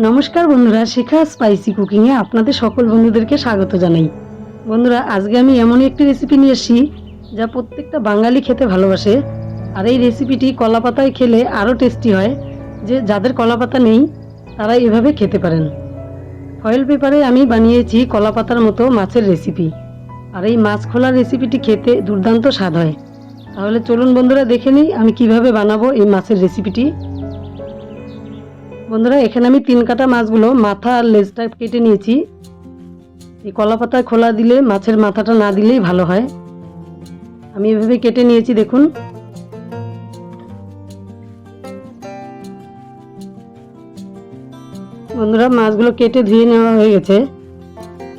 নমস্কার বন্ধুরা, শিখা স্পাইসি কুকিংয়ে আপনাদের সকল বন্ধুদেরকে স্বাগত জানাই। বন্ধুরা, আজকে আমি এমনই একটি রেসিপি নিয়ে এসেছি যা প্রত্যেকটা বাঙালি খেতে ভালোবাসে। আর এই রেসিপিটি কলা পাতায় খেলে আরও টেস্টি হয়। যাদের কলা পাতা নেই তারা এভাবে খেতে পারেন। ফয়েল পেপারে আমি বানিয়েছি কলা পাতার মতো মাছের রেসিপি। আর এই মাছ খোলার রেসিপিটি খেতে দুর্দান্ত স্বাদ হয়। তাহলে চলুন বন্ধুরা, দেখে নিই আমি কিভাবে বানাবো এই মাছের রেসিপিটি। বন্ধুরা, এখানে আমি 3 কাটা মাছগুলো মাথা আর লেজটা কেটে নিয়েছি। এই কলা পাতায় খোলা দিলে মাছের মাথাটা না দিলেই ভালো হয়। আমি এভাবে কেটে নিয়েছি, দেখুন। বন্ধুরা, মাছগুলো কেটে ধুয়ে নেওয়া হয়ে গেছে।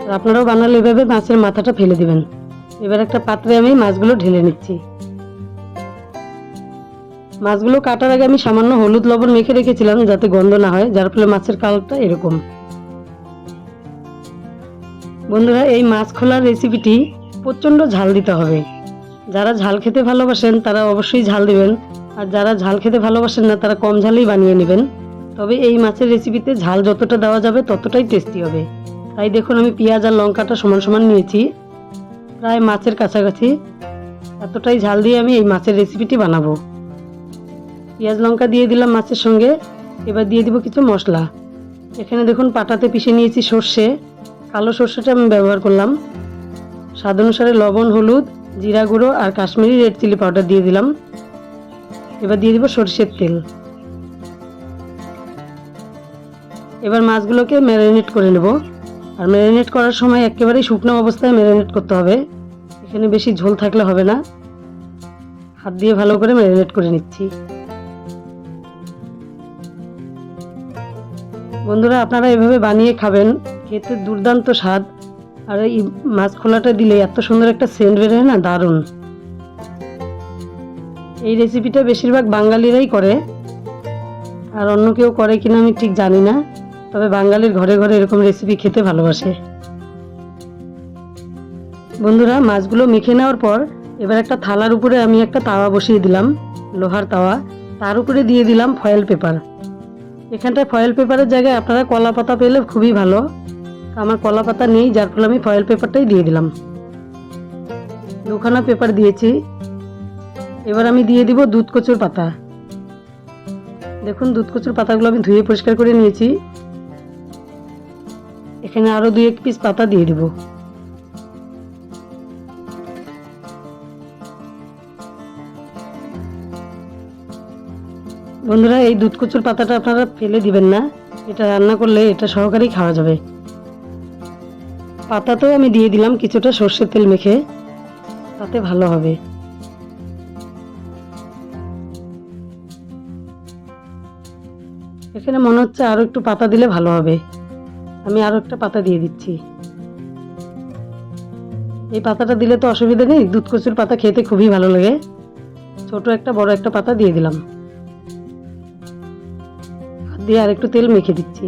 আর আপনারাও বানালে এভাবে মাছের মাথাটা ফেলে দিবেন। এবার একটা পাত্রে আমি মাছগুলো ঢেলে নিচ্ছি। মাছগুলো কাটার আগে আমি সামান্য হলুদ লবণ মেখে রেখেছিলাম যাতে গন্ধ না হয়, যার ফলে মাছের কালারটা এরকম। বন্ধুরা, এই মাছ খোলার রেসিপিটি প্রচণ্ড ঝাল দিতে হবে। যারা ঝাল খেতে ভালোবাসেন তারা অবশ্যই ঝাল দিবেন, আর যারা ঝাল খেতে ভালোবাসেন না তারা কম ঝালেই বানিয়ে নেবেন। তবে এই মাছের রেসিপিতে ঝাল যতটা দেওয়া যাবে ততটাই টেস্টি হবে। তাই দেখুন, আমি পেঁয়াজ আর লঙ্কাটা সমান সমান নিয়েছি, প্রায় মাছের কাছাকাছি। এতটাই ঝাল দিয়ে আমি এই মাছের রেসিপিটি বানাবো। পেঁয়াজ লঙ্কা দিয়ে দিলাম মাছের সঙ্গে। এবার দিয়ে দিব কিছু মশলা। এখানে দেখুন, পাটাতে পিষে নিয়েছি সর্ষে, কালো সর্ষেটা আমি ব্যবহার করলাম। স্বাদ অনুসারে লবণ, হলুদ, জিরা গুঁড়ো আর কাশ্মীরি রেড চিলি পাউডার দিয়ে দিলাম। এবার দিয়ে দিব সরষের তেল। এবার মাছগুলোকে ম্যারিনেট করে নেব। আর ম্যারিনেট করার সময় একেবারেই শুকনো অবস্থায় ম্যারিনেট করতে হবে। এখানে বেশি ঝোল থাকলে হবে না। হাত দিয়ে ভালো করে ম্যারিনেট করে নিচ্ছি। বন্ধুরা, আপনারা এভাবে বানিয়ে খাবেন, খেতে দুর্দান্ত স্বাদ। আর এই মাছ খোলাটা দিলে এত সুন্দর একটা সেন্ট বের হয় না, দারুণ। এই রেসিপিটা বেশিরভাগ বাঙালিরাই করে, আর অন্য কেউ করে কিনা আমি ঠিক জানি না। তবে বাঙালির ঘরে ঘরে এরকম রেসিপি খেতে ভালোবাসে। বন্ধুরা, মাছগুলো মেখে নেওয়ার পর এবার একটা থালার উপরে আমি একটা তাওয়া বসিয়ে দিলাম, লোহার তাওয়া। তার উপরে দিয়ে দিলাম ফয়েল পেপার। এখানটায় ফয়েল পেপারের জায়গায় আপনারা কলা পাতা পেলে খুবই ভালো। আমার কলা পাতা নেই, যার ফলে আমি ফয়েল পেপারটাই দিয়ে দিলাম। 2খানা পেপার দিয়েছি। এবার আমি দিয়ে দিব দুধ কচুর পাতা। দেখুন, দুধ কচুর পাতাগুলো আমি ধুয়ে পরিষ্কার করে নিয়েছি। এখানে আরো 2-1 পিস পাতা দিয়ে দিব। বন্ধুরা, এই দুধ কচুর পাতাটা আপনারা ফেলে দিবেন না, এটা রান্না করলে এটা সহকারেই খাওয়া যাবে। পাতাতেও আমি দিয়ে দিলাম কিছুটা সর্ষের তেল মেখে, তাতে ভালো হবে। এখানে মনে হচ্ছে আরো একটু পাতা দিলে ভালো হবে। আমি আরো একটা পাতা দিয়ে দিচ্ছি। এই পাতাটা দিলে তো অসুবিধা নেই, দুধ কচুর পাতা খেতে খুবই ভালো লাগে। ছোট একটা বড় একটা পাতা দিয়ে দিলাম। হাত দিয়ে আর একটু তেল মেখে দিচ্ছি।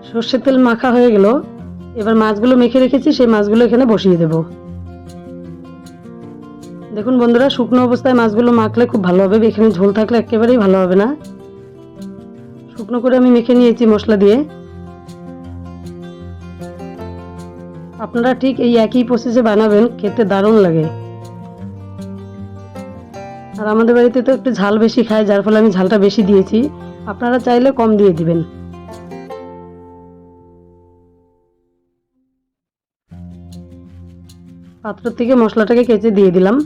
সর্ষের তেল মাখা হয়ে গেল। এবার মাছগুলো মেখে রেখেছি, সেই মাছগুলো এখানে বসিয়ে দেব। দেখুন বন্ধুরা, শুকনো অবস্থায় মাছগুলো মাখলে খুব ভালো হবে, এখানে ঝোল থাকলে একেবারেই ভালো হবে না। শুকনো করে আমি মেখে নিয়েছি মশলা দিয়ে। আপনারা ঠিক এই একই প্রসেসে বানাবেন, খেতে দারুণ লাগে। আর আমাদের বাড়িতে তো একটু ঝাল বেশি খায়, যার ফলে আমি ঝালটা বেশি দিয়েছি। আপনারা চাইলে কম দিয়ে দিবেন। পাত্র থেকে মশলাটাকে কেচে দিয়ে দিলাম।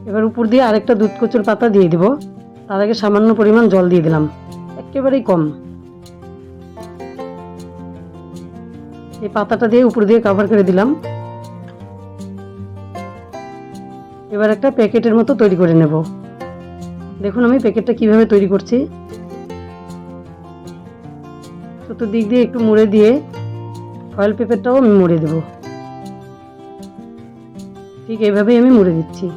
এবার উপর দিয়ে আরেকটা দুধ কচুর পাতা দিয়ে দিব। তার আগে সামান্য পরিমাণ জল দিয়ে দিলাম, একেবারেই কম। এই পাতাটা দিয়ে উপর দিয়ে কভার করে দিলাম। এবার একটা প্যাকেটের মতো তৈরি করে নেব। দেখুন আমি প্যাকেটটা কিভাবে তৈরি করছি। চতুর্দিক দিয়ে একটু মুড়ে দিয়ে ফয়েল পেপারটাও আমি মুড়ে দেব। ঠিক এইভাবেই আমি মুড়ে দিচ্ছি।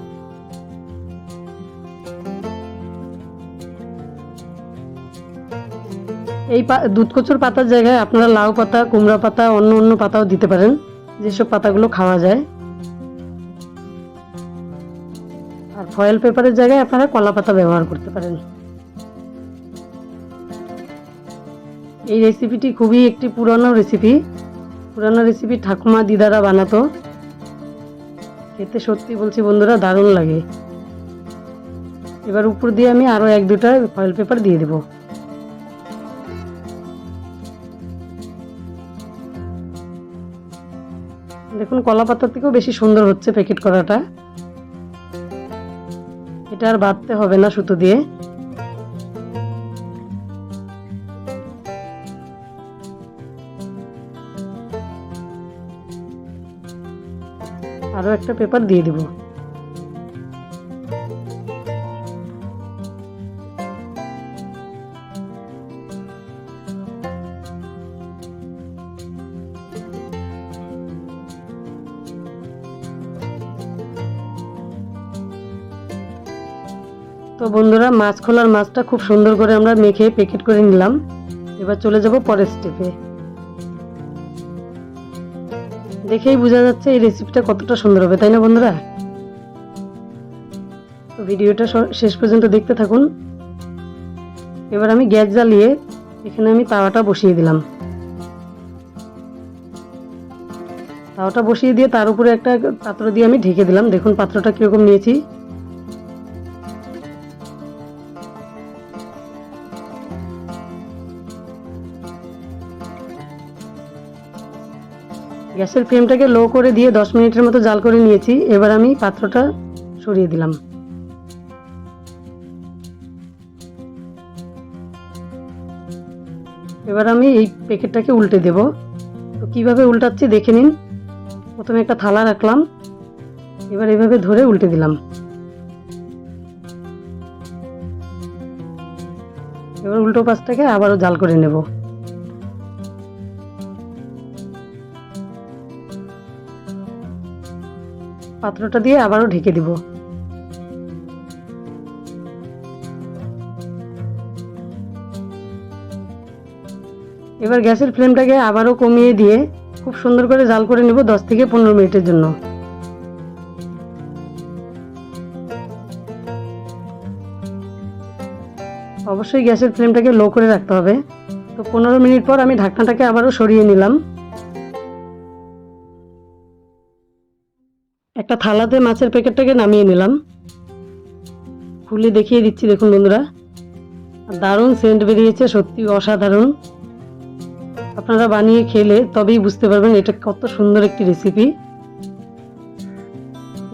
এই দুধ কচুর পাতার জায়গায় আপনারা লাউ পাতা, কুমড়া পাতা, অন্য অন্য পাতাও দিতে পারেন, যেসব পাতাগুলো খাওয়া যায়। আর ফয়েল পেপারের জায়গায় আপনারা কলা পাতা ব্যবহার করতে পারেন। এই রেসিপিটি খুবই একটি পুরানো রেসিপি ঠাকুমা দিদারা বানাতো। খেতে সত্যি বলছি বন্ধুরা দারুণ লাগে। এবার উপর দিয়ে আমি আরো 1-2টা ফয়েল পেপার দিয়ে দেব। দেখুন কলা পাতার থেকেও বেশি সুন্দর হচ্ছে প্যাকেট করাটা। এটা আর বাঁধতে হবে না সুতো দিয়ে। আরো একটা পেপার দিয়ে দিব। তো বন্ধুরা মাছ খোলার মাছটা খুব সুন্দর করে আমরা মেখে প্যাকেট করে নিলাম। এবার চলে যাব পরের স্টেপে। দেখেই বোঝা যাচ্ছে এই রেসিপিটা কতটা সুন্দর হবে, তাই না বন্ধুরা? তো ভিডিওটা শেষ পর্যন্ত দেখতে থাকুন। এবার আমি গ্যাস জ্বালিয়ে এখানে আমি তাওয়াটা বসিয়ে দিলাম। তাওয়াটা বসিয়ে দিয়ে তার উপরে একটা পাত্র দিয়ে আমি ঢেকে দিলাম। দেখুন পাত্রটা কিরকম নিয়েছি। গ্যাসের ফ্লেমটাকে লো করে দিয়ে 10 মিনিটের মতো জাল করে নিয়েছি। এবার আমি পাত্রটা সরিয়ে দিলাম। এবার আমি এই প্যাকেটটাকে উল্টে দেব। তো কিভাবে উল্টাচ্ছি দেখে নিন। প্রথমে একটা থালা রাখলাম, এবার এভাবে ধরে উল্টে দিলাম। এবার উল্টো পাশটাকে আবারও জাল করে নেব। পাত্রটা দিয়ে আবারও ঢেকে দিব। এবার গ্যাসের ফ্লেমটাকে আবারও কমিয়ে দিয়ে খুব সুন্দর করে জাল করে নেব 10 থেকে 15 মিনিটের জন্য। অবশ্যই গ্যাসের ফ্লেমটাকে লো করে রাখতে হবে। তো 15 মিনিট পর আমি ঢাকনাটাকে আবারও সরিয়ে নিলাম। একটা থালাতে মাছের প্যাকেটটাকে নামিয়ে নিলাম। খুলে দেখিয়ে দিচ্ছি দেখুন বন্ধুরা, দারুণ সেন্ট বেরিয়েছে, সত্যি অসাধারণ। আপনারা বানিয়ে খেলে তবেই বুঝতে পারবেন এটা কত সুন্দর একটি রেসিপি।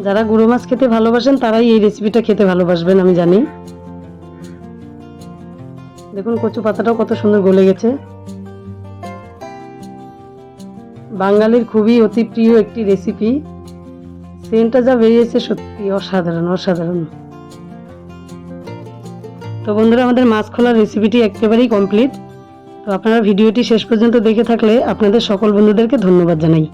যারা গুঁড়ো মাছ খেতে ভালোবাসেন তারাই এই রেসিপিটা খেতে ভালোবাসবেন আমি জানি। দেখুন কচু পাতাটাও কত সুন্দর গলে গেছে। বাঙালির খুবই অতি প্রিয় একটি রেসিপি। সেন্টটা যা বেরিয়েছে সত্যি অসাধারণ অসাধারণ। তো বন্ধুরা আমাদের মাছ খোলার রেসিপিটি একেবারেই কমপ্লিট। তো আপনারা ভিডিওটি শেষ পর্যন্ত দেখে থাকলে আপনাদের সকল বন্ধুদেরকে ধন্যবাদ জানাই।